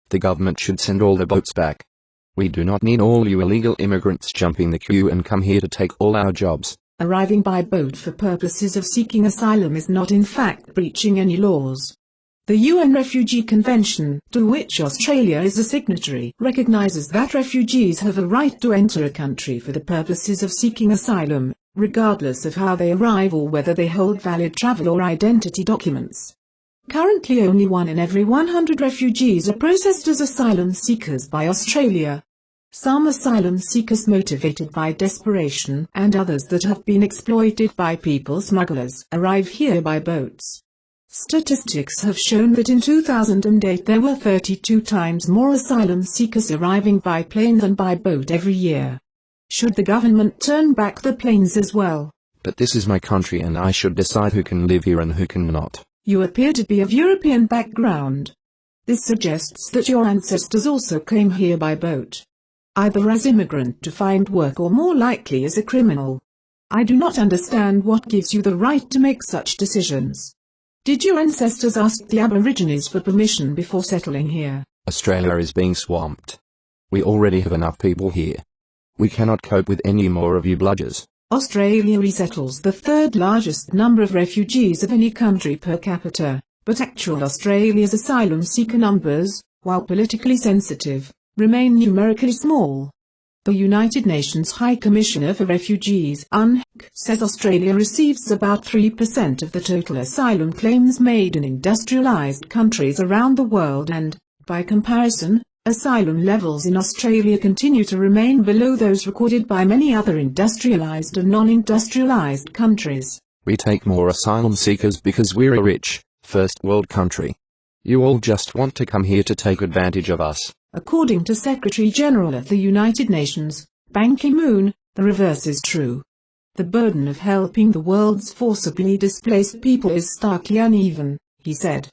The government should send all the boats back. We do not need all you illegal immigrants jumping the queue and come here to take all our jobs. Arriving by boat for purposes of seeking asylum is not in fact breaching any laws. The UN Refugee Convention, to which Australia is a signatory, recognizes that refugees have a right to enter a country for the purposes of seeking asylum, regardless of how they arrive or whether they hold valid travel or identity documents. Currently only 1 in every 100 refugees are processed as asylum seekers by Australia. Some asylum seekers motivated by desperation and others that have been exploited by people smugglers arrive here by boats. Statistics have shown that in 2008 there were 32 times more asylum seekers arriving by plane than by boat every year. Should the government turn back the planes as well? But this is my country and I should decide who can live here and who cannot. You appear to be of European background. This suggests that your ancestors also came here by boat. Either as immigrant to find work or more likely as a criminal. I do not understand what gives you the right to make such decisions. Did your ancestors ask the Aborigines for permission before settling here? Australia is being swamped. We already have enough people here. We cannot cope with any more of you bludgers. Australia resettles the third largest number of refugees of any country per capita, but actual Australia's asylum seeker numbers, while politically sensitive, remain numerically small. The United Nations High Commissioner for Refugees (UNHC) says Australia receives about 3% of the total asylum claims made in industrialized countries around the world and, by comparison, asylum levels in Australia continue to remain below those recorded by many other industrialized and non-industrialized countries. We take more asylum seekers because we're a rich, first world country. You all just want to come here to take advantage of us. According to Secretary General of the United Nations, Ban Ki-moon, the reverse is true. The burden of helping the world's forcibly displaced people is starkly uneven, he said.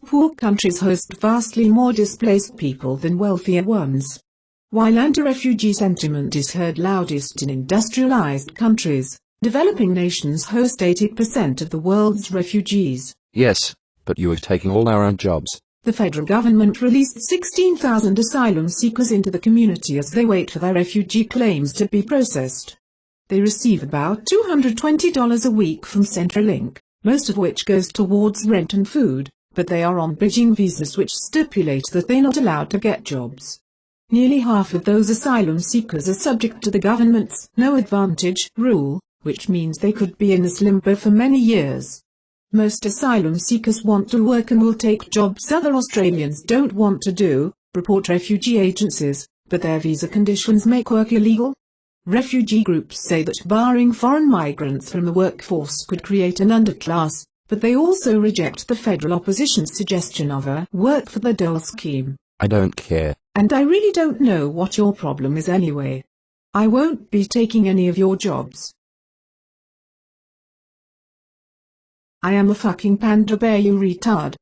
Poor countries host vastly more displaced people than wealthier ones. While anti-refugee sentiment is heard loudest in industrialized countries, developing nations host 80% of the world's refugees. Yes, but you are taking all our jobs. The federal government released 16,000 asylum seekers into the community as they wait for their refugee claims to be processed. They receive about $220 a week from Centrelink, most of which goes towards rent and food, but they are on bridging visas which stipulate that they're not allowed to get jobs. Nearly half of those asylum seekers are subject to the government's no advantage rule, which means they could be in this limbo for many years. Most asylum seekers want to work and will take jobs other Australians don't want to do, report refugee agencies, but their visa conditions make work illegal. Refugee groups say that barring foreign migrants from the workforce could create an underclass, but they also reject the federal opposition's suggestion of a work for the dole scheme. I don't care. And I really don't know what your problem is anyway. I won't be taking any of your jobs. I am a fucking panda bear, you retard.